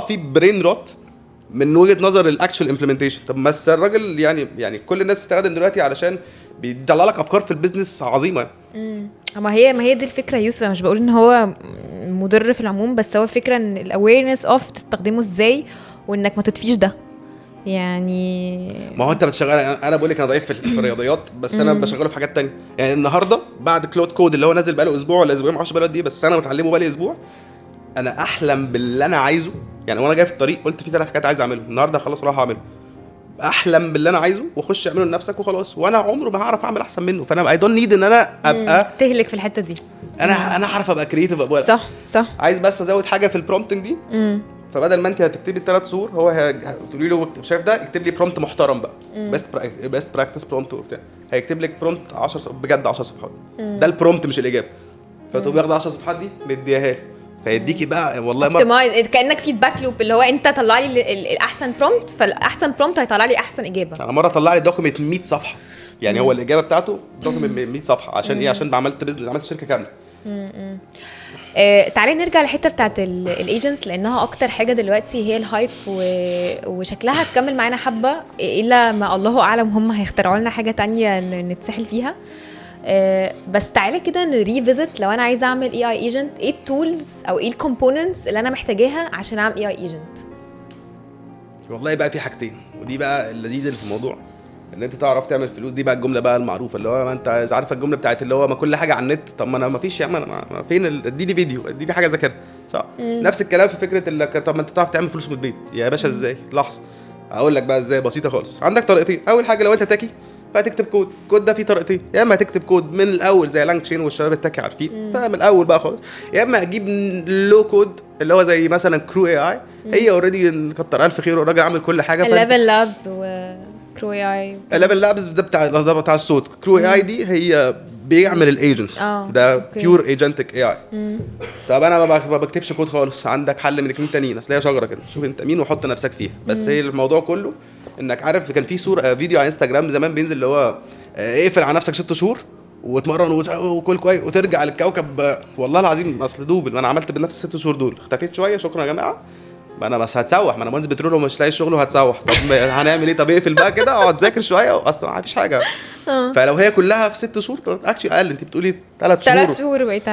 في برين روت من وجهه نظر الاكشوال امبلمنتيشن. طب بس الراجل يعني كل الناس تستخدم دلوقتي علشان بيطلع لك افكار في البيزنس عظيمه. ما هي دي الفكره يوسف، مش بقول ان هو مضر في العموم، بس هو فكره ان الاويرنس اوف تستخدمه ازاي، وانك ما تطفيش ده يعني. ما هو انت بتشغل، انا بقول لك انا ضعيف في الرياضيات، بس انا بشغله في حاجات تانية. يعني النهارده بعد كلود كود اللي هو نازل بقاله اسبوع ولا اسبوعين، ما اعرفش بقاله قد ايه، بس انا متعلمه بقالي اسبوع، انا احلم باللي انا عايزه يعني وانا جاي في الطريق قلت في 3 حاجات عايز اعملهم النهارده، خلاص اروح اعملهم، احلم باللي انا عايزه واخش اعمله لنفسك وخلاص، وانا عمره ما هعرف اعمل احسن منه. فانا اي دونت نيد ان انا ابقى تهلك في الحته دي. انا هعرف ابقى كرييتيف. صح صح. عايز بس ازود حاجه في البرومبتنج دي. فبدل ما انت هتكتبي 3 سطور هو هتقولي له شايف ده يكتب لي برومبت محترم بقى، بيست براكتس برومبت وبتاع، هيكتب لك برومبت 10 بجد 10 صفحات. ده البرومبت مش الاجابه. فتقوم واخد 10 صفحات دي مديها له، فيديكي بقى والله كانك فيدباك لوب، اللي هو انت طلع لي الاحسن برومبت، فالاحسن برومبت هيطلع لي احسن اجابه. انا مره طلع لي دوكيمنت 100 صفحه، يعني هو الاجابه بتاعته دوكيمنت 100 صفحه. عشان ايه؟ عشان عملت شركه كامله. تعالي نرجع للحته بتاعت الايجنتس، لانها اكتر حاجه دلوقتي هي الهايب، وشكلها هتكمل معانا حبه الا ما الله اعلم هم هيخترعوا لنا حاجه تانية نتسحل فيها. بس تعالي كده نريفيزت، لو انا عايزه اعمل اي اي ايجنت، ايه التولز او ايه الكومبوننتس اللي انا محتاجاها عشان اعمل اي اي ايجنت؟ والله بقى في حاجتين، ودي بقى اللذيذ اللي في الموضوع، ان انت تعرف تعمل فلوس. دي بقى الجمله بقى المعروفه اللي هو ما انت عارف الجمله بتاعت اللي هو ما كل حاجه على النت. طب ما انا ما فيش يا عم، انا فين اديني فيديو، اديني حاجه ذاكرها، صح؟ نفس الكلام في فكره اللي طب ما انت تعرف تعمل فلوس من البيت يا باشا. ازاي؟ لحظه اقول لك بقى ازاي، بسيطه خالص. عندك طريقتين. اول حاجه لو انت تاكي فهتكتب كود. الكود ده فيه طريقتين، يا اما هتكتب كود من الاول زي لانج تشين والشباب التاكي عارفين، فمن الاول بقى خالص، يا اما اجيب لو كود اللي هو زي مثلا كرو اي اي. هي اوريدي كتر الف خير والراجل عامل كل حاجه. ليفل لابس وكرو اي اي. ليفل لابس ده بتاع الصوت. كرو اي اي دي هي بيعمل الايجنتس، ده بيور ايجنتك اي اي. طب انا ما بكتبش كود خالص، عندك حل من 2 تانيين، اصل هي شجره كده، شوف انت مين وحط نفسك فيها. بس هي الموضوع كله انك عارف، كان في صوره فيديو على انستغرام زمان بينزل اللي هو اقفل على نفسك 6 شهور واتمرن وكل كويس وترجع للكوكب. والله العظيم اصل دوبل انا عملت بنفس 6 شهور دول، اختفيت شويه شكرا يا جماعه. ما انا بس هتسوح، ما انا مهندس بترول ومش لاقي الشغل وهتسوح. طب هنعمل ايه؟ طب اقفل بقى كده اقعد ذاكر شويه، اصلا ما فيش حاجه. فلو هي كلها في 6 شهور اكشلي اقل، انت بتقولي 3 شهور. 3 شهور بقيت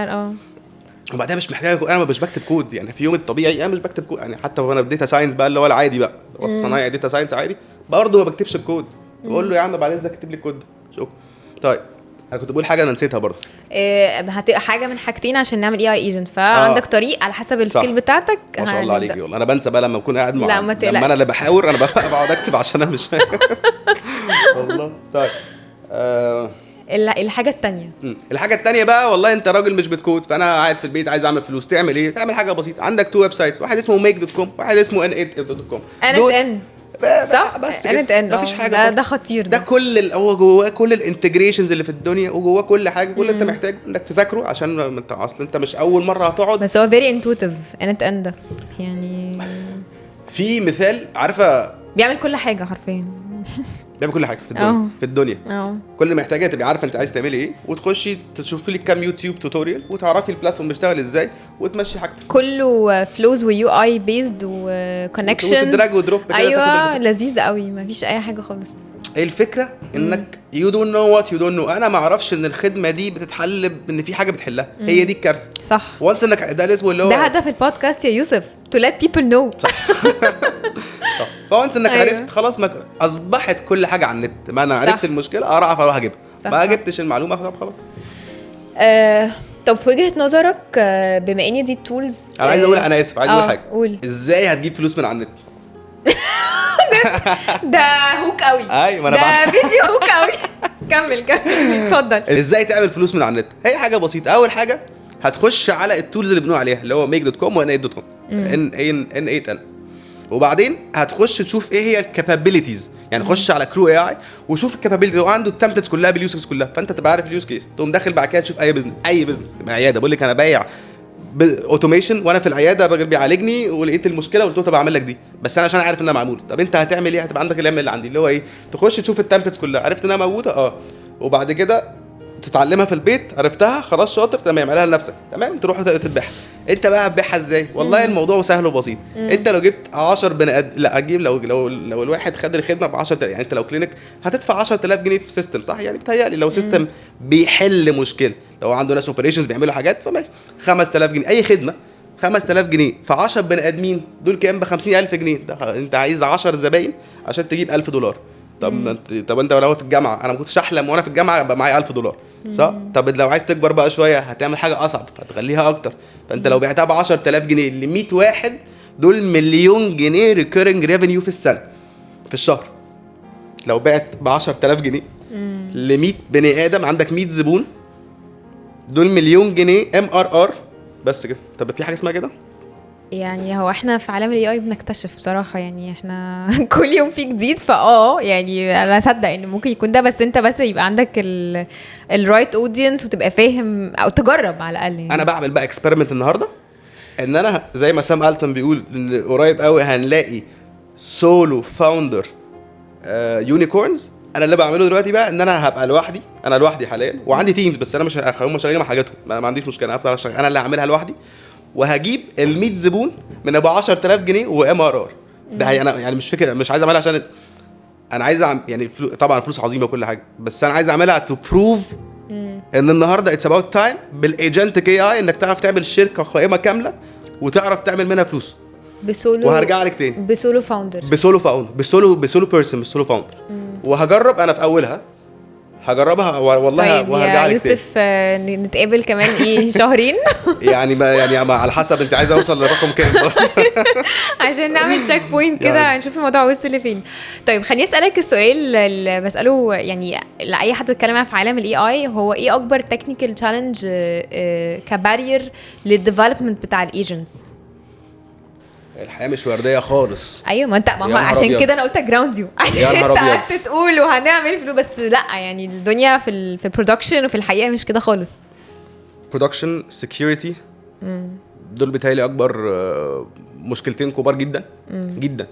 وبعدين مش محتاج، انا مش بكتب كود يعني في يوم الطبيعي، انا مش بكتب كود يعني. حتى وانا بديتا ساينس بقى اللي هو العادي بقى، الصنايعي ديتا ساينس عادي برضه ما بكتبش الكود. بقول له يا عم بعد اذنك اكتب لي الكود ده، شكرا. طيب انا كنت بقول حاجه انا نسيتها برضه. حاجه من حاجتين عشان نعمل اي اي ايجنت، فعندك طريق على حسب السكيل بتاعتك. ما شاء الله عليكي والله. انا بنسى بقى لما اكون قاعد لما انا اللي بحاور، انا بقعد اكتب عشان انا مش والله. طيب الحاجه الثانيه بقى، والله انت راجل مش بتكود، فانا قاعد في البيت عايز اعمل فلوس. تعمل ايه؟ تعمل حاجه بسيطه. عندك 2 ويب سايتس، واحد اسمه make.com واحد اسمه n8.com. صح، بس مفيش حاجه. ده خطير. ده كل هو جواه كل الانتجريشنز اللي في الدنيا، وجواه كل حاجه. كل اللي انت محتاج انك تذاكره، عشان انت اصلا انت مش اول مره هتقعد. بس هو فيري انتوتيف end ده يعني. في مثال عارفه بيعمل كل حاجه حرفيا. بيعمل كل حاجه في الدنيا. في الدنيا كل اللي محتاجاه تبقى عارفه انت عايز تعملي ايه، وتخشي تشوفي لك كام يوتيوب توتوريال وتعرفي البلاتفورم بيشتغل ازاي وتمشي حاجتك. كله فلوز ويو اي بيزد وكونكشنز وتدراج ودروب كده. ايوه لذيذ قوي، مفيش اي حاجه خالص. الفكره انك يو دونت نو وات يو دونت نو. انا ما اعرفش ان الخدمه دي بتتحل بان في حاجه بتحلها. هي دي الكارثه. صح. وانس انك ده اسمه اللي هو ده هدف البودكاست يا يوسف، to let people know. صح. صح. فانس انك عرفت خلاص، ما اصبحت كل حاجه على النت. ما انا عرفت المشكله اروح اجيبها. ما جبتش المعلومه خلاص. طب في وجهه نظرك، بما ان دي التولز، انا عايز اقول، انا اسف، عايز اقول حاجه. قول. ازاي هتجيب فلوس من على النت؟ ده هوك قوي. ايوه ده فيديو هوك قوي. كمل اتفضل. ازاي تعمل فلوس من على النت؟ هي حاجه بسيطه. اول حاجه هتخش على التولز اللي بنقول عليها اللي هو make.com و n8.com n8n. وبعدين هتخش تشوف ايه هي الكابابيلتيز. يعني خش على كرو اي اي وشوف الكابابيلتي، هو عنده التمبلتس كلها باليوز كيس كلها، فانت تبقى عارف اليوز كيس. تقوم داخل بعد كده تشوف اي بزنس عياده. بقول لك انا بايع اوتوميشن وانا في العياده، الراجل بيعالجني ولقيت المشكله وقلت له طب اعمل لك دي، بس انا عشان عارف انها معموله. طب انت هتعمل ايه؟ هتبقى عندك العلم اللي عندي اللي هو ايه، تخش تشوف التمبلتس كلها، عرفت انها موجوده وبعد كده تتعلمها في البيت، عرفتها خلاص شاطر تمام، اعملها لنفسك تمام، تروح تذبحها. انت بقى هتبيعها ازاي؟ والله الموضوع سهل وبسيط. انت لو جبت 10 بني ادم، لا اجيب لو الواحد خد الخدمه ب 10، يعني انت لو كلينيك هتدفع 10000 جنيه في سيستم، صح؟ يعني بتهيألي لو سيستم بيحل مشكله، لو عنده ناس اوبريشنز بيعملوا حاجات، فماشي 5000 جنيه اي خدمه. 5000 جنيه في 10 بني ادمين دول كام؟ ب 50000 جنيه. انت عايز 10 زباين عشان تجيب $1000. طب انت لو في الجامعه، انا ما كنتش احلم وانا في الجامعه يبقى معايا $1000، صح؟ طب لو عايز تكبر بقى شويه هتعمل حاجه اصعب، هتغليها اكتر. فانت لو بعتها ب 10000 جنيه ل 100 واحد، دول مليون جنيه ريكيرنج ريفينيو في السنه في الشهر. لو بعت ب 10000 جنيه ل 100 بني ادم، عندك 100 زبون، دول مليون جنيه MRR بس كده. طب في حاجه اسمها كده؟ يعني هو احنا في عالم الاي اي بنكتشف بصراحه، يعني احنا كل يوم في جديد. يعني انا اصدق ان ممكن يكون ده، بس انت بس يبقى عندك الرايت اودينس وتبقى فاهم او تجرب على الاقل يعني. انا بعمل بقى اكسبيرمنت النهارده، ان انا زي ما سام التون بيقول ان قريب قوي هنلاقي سولو فاوندر يونيكورنز. انا اللي بعمله دلوقتي بقى ان انا هبقى لوحدي، انا لوحدي حاليا وعندي تيمز، بس انا مش هم شغالين مع حاجاتهم، انا ما عنديش مشكله، انا هفضل انا اللي هعملها لوحدي، وهجيب ال 100 زبون من ابو 10000 جنيه وMRR. ده انا يعني مش فكره، مش عايز اعملها عشان انا عايز يعني طبعا فلوس عظيمه وكل حاجه، بس انا عايز اعملها تو بروف ان النهارده اتس اباوت تايم بالايجنتك AI انك تعرف تعمل شركه قائمه كامله وتعرف تعمل منها فلوس بسولو. وهرجع لك تاني بسولو فاوندر، بسولو بيرسون، بسولو فاوندر. وهجرب انا في اولها، هجربها والله. طيب وهرجع يا لك تاني. يوسف، نتقابل كمان شهرين يعني ما يعني على حسب انت عايز اوصل لرقم كام عشان نعمل تشيك بوينت كده، يعني. نشوف الموضوع وصل لفين. طيب خليني اسالك السؤال اللي بساله يعني لاي حد بيتكلم معايا في عالم الاي اي، هو ايه اكبر تكنيكال تشالنج كبارير للديفلوبمنت بتاع الايجنتس؟ الحياه مش ورديه خالص. ايوه، ما هو عشان كده انا قلت جراوند يو، عشان انت قعدت تقول وهنعمل فلوس، بس لا يعني الدنيا في البرودكشن وفي الحقيقه مش كده خالص. برودكشن سكيورتي دول بتهيألي اكبر مشكلتين كبار جدا جدا،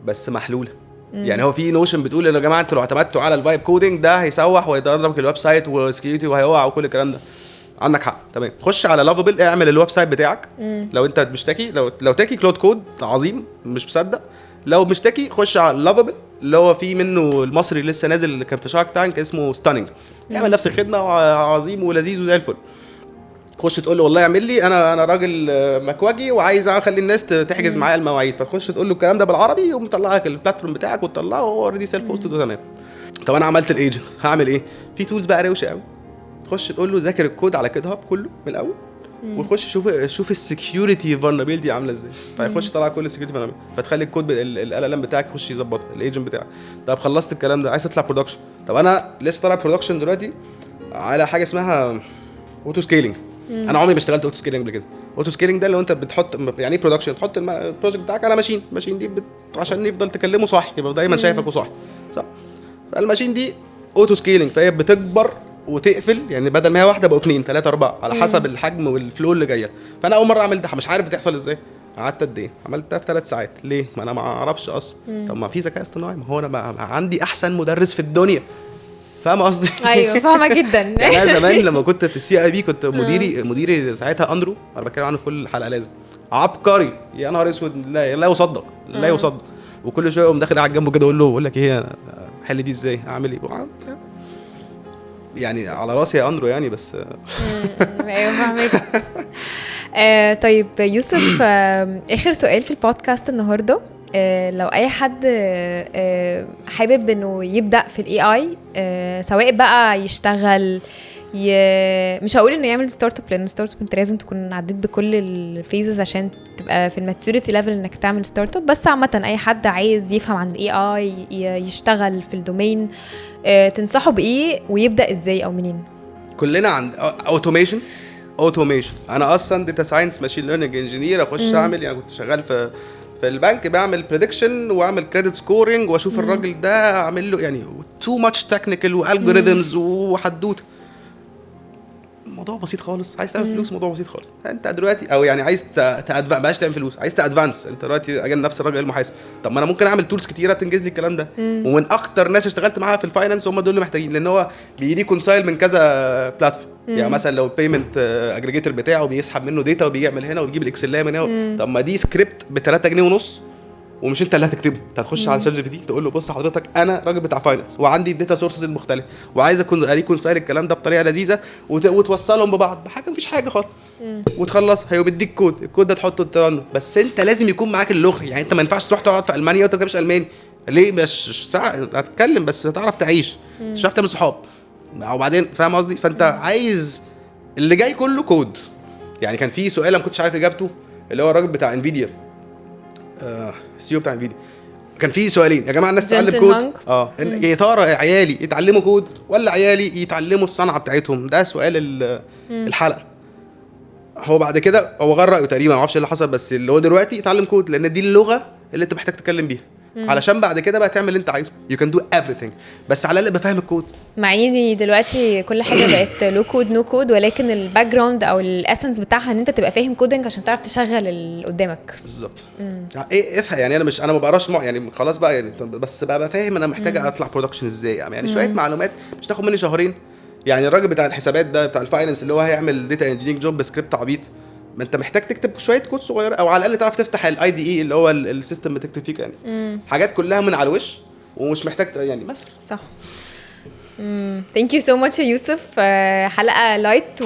بس محلوله. يعني هو في نوشن بتقول يا جماعه انتوا لو اعتمدتوا على الفايب كودينج ده هيسوح ويضربك الويب سايت وسكيورتي وهيوقع وكل الكلام ده. عندك حق، تمام. خش على لافابل، اعمل الويب سايت بتاعك. لو انت مش تاكي، لو تاكي كلود كود عظيم مش مصدق. لو مش تاكي خش على لافابل اللي هو فيه منه المصري لسه نازل اللي كان في شارك تانك اسمه ستانينج، يعمل نفس الخدمه عظيم ولذيذ وزي الفل. خش تقول له والله اعمل لي، انا راجل مكواجي وعايز اخلي الناس تحجز معايا المواعيد، فتخش تقول له الكلام ده بالعربي يقوم مطلع لك البلاتفورم بتاعك وتطلعه هو اوريدي سيلف هوستد وتمام. طب انا عملت الايجنت هعمل ايه؟ في تولز بقى روشه قوي. خش تقول له ذاكر الكود على كيت هاب كله من الاول، وخش شوف السكيورتي فولنربيلتي عامله ازاي، فيخش طلع كل السكيورتي فولنربيلتي، فتخلي الكود ال LLM بتاعك يخش يظبطها الايجنت بتاعك. طب خلصت الكلام ده، عايز تطلع برودكشن. طب انا لسه طالع برودكشن دلوقتي على حاجه اسمها اوتو سكيلينج. انا عمري ما اشتغلت اوتو سكيلينج قبل كده. اوتو سكيلينج ده اللي انت بتحط يعني ايه برودكشن، تحط البروجكت بتاعك على ماشين دي عشان يفضل تكلمه صح، يبقى دايما شايفك وصح صح. فالماشين دي اوتو سكيلينج، فهي بتكبر وتقفل، يعني بدل ما هي واحده بقوا 2 3 4 على حسب الحجم والفلو اللي جايه. فانا اول مره اعمل ده مش عارف بتحصل ازاي. قعدت قد ايه؟ عملتها في 3 ساعات. ليه؟ ما انا ما اعرفش اصلا. طب ما في ذكاء اصطناعي، ما هو انا عندي احسن مدرس في الدنيا، فاهمه قصدي؟ ايوه فاهمه جدا. يعني انا زمان لما كنت في CIB كنت مديري ساعتها اندرو، انا بتكلم عنه في كل حلقه لازم، عبقري يا نهار اسود، لا يصدق لا يصدق. وكل شويه اقوم داخل قاعد جنبه كده اقول له بقول لك ايه، حل دي ازاي، اعمل ايه؟ يعني على راسي يا اندرو يعني، بس ايوه فاهمك. طيب يوسف، اخر سؤال في البودكاست النهارده. لو اي حد حابب انه يبدا في الاي اي، سواء بقى يشتغل مش هقول انه يعمل ستارت اب، لان ستارت اب انت لازم تكون عديت بكل الفيزز عشان تبقى في الماتيوريتي ليفل انك تعمل ستارت اب، بس عامه اي حد عايز يفهم عن الاي اي يشتغل في الدومين، تنصحه بايه ويبدا ازاي او منين؟ كلنا عند اوتوميشن. انا اصلا داتا ساينس ماشين ليرنينج انجينير، اخش اعمل، يعني كنت شغال في البنك بعمل بريدكشن واعمل كريدت سكورينج واشوف الراجل ده اعمل له يعني تو ماتش تكنيكال والجوريثمز وحدوته. الموضوع بسيط خالص. عايز تعمل فلوس، موضوع بسيط خالص. انت دلوقتي او يعني عايز بلاش تعمل فلوس، عايز تادفانس. انت دلوقتي اجل نفس الراجل المحاسب، طب ما انا ممكن اعمل تولز كتيره تنجز لي الكلام ده. ومن اكتر ناس اشتغلت معاها في الفاينانس هم دول اللي محتاجين، لان هو بيدي كونسايل من كذا بلاتفورم. يعني مثلا لو البيمنت اجريجيتور بتاعه بيسحب منه داتا وبيعمل هنا وبيجيب الاكسل من هنا. طب ما دي سكريبت ب 3 جنيه ونص، ومش انت اللي هتكتبه. انت هتخش على شات جي بي تي تقول له بص حضرتك انا راجل بتاع فاينانس وعندي الداتا سورسز المختلفه وعايز اكون اريكونسايل الكلام ده بطريقه لذيذه وتوصلهم ببعض بحاجه مفيش حاجه خالص، وتخلص. هيبقى بيديك الكود ده تحطه ترنه. بس انت لازم يكون معاك اللغه. يعني انت ما ينفعش تروح تقعد في المانيا وانت مش الماني. ليه؟ مش هتتكلم بس هتعرف تعيش، مش هتعرف تعمل صحاب. وبعدين فاهم قصدي؟ فانت عايز اللي جاي كله كود. يعني كان في سؤال انا ما كنتش عارف اجابته، اللي هو الراجل بتاع انفيديا، سي او بتاع انفيديا، كان في سؤالين: يا جماعه الناس تتعلم جينسن كود هانج. يا ترى عيالي يتعلموا كود ولا عيالي يتعلموا الصنعه بتاعتهم؟ ده سؤال الحلقه. هو بعد كده هو غير رايه تقريبا، ما اعرفش ايه اللي حصل، بس اللي هو دلوقتي يتعلم كود لان دي اللغه اللي انت محتاج تتكلم بيها علشان بعد كده بقى تعمل اللي انت عايزه. you can do everything، بس على الاقل بفهم الكود. مع ان دلوقتي كل حاجه بقت لو كود نو كود، ولكن الباك جراوند او الاسنس بتاعها ان انت تبقى فاهم كودنج عشان تعرف تشغل اللي قدامك بالظبط. ايه افهم يعني، انا ما بقراش يعني خلاص بقى يعني، بس بقى فاهم انا محتاج اطلع برودكشن ازاي يعني. شويه معلومات مش تاخد مني شهرين. يعني الراجل بتاع الحسابات ده بتاع الفاينانس اللي هو هيعمل داتا انجينيرنج جوب بسكريبت عبيط، ما انت محتاج تكتب شويه كود صغير، او على الاقل تعرف تفتح الاي دي اي اللي هو السيستم بتكتب فيه يعني. حاجات كلها من على الوش ومش محتاج يعني مثلا. صح. ثانك يو سو ماتش يا يوسف. حلقه لايت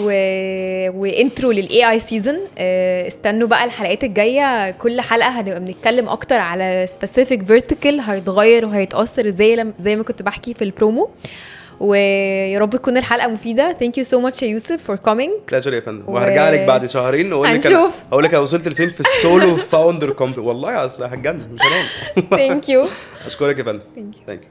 وانترو للاي اي سيزون. استنوا بقى الحلقات الجايه، كل حلقه هنبقى بنتكلم اكتر على سبيسيفيك فيرتيكال هيتغير وهيتاثر ازاي زي ما كنت بحكي في البرومو. ويا رب تكون الحلقه مفيده. ثانك يو سو ماتش يا يوسف فور كومينج. بلاجر يا فندم. وهرجع لك بعد شهرين واقول لك اقول لك انا وصلت لفين في السولو فاوندر كومبي. والله اصل هتجنن مش هنام. ثانك يو. اشكرك يا فندم. ثانك يو.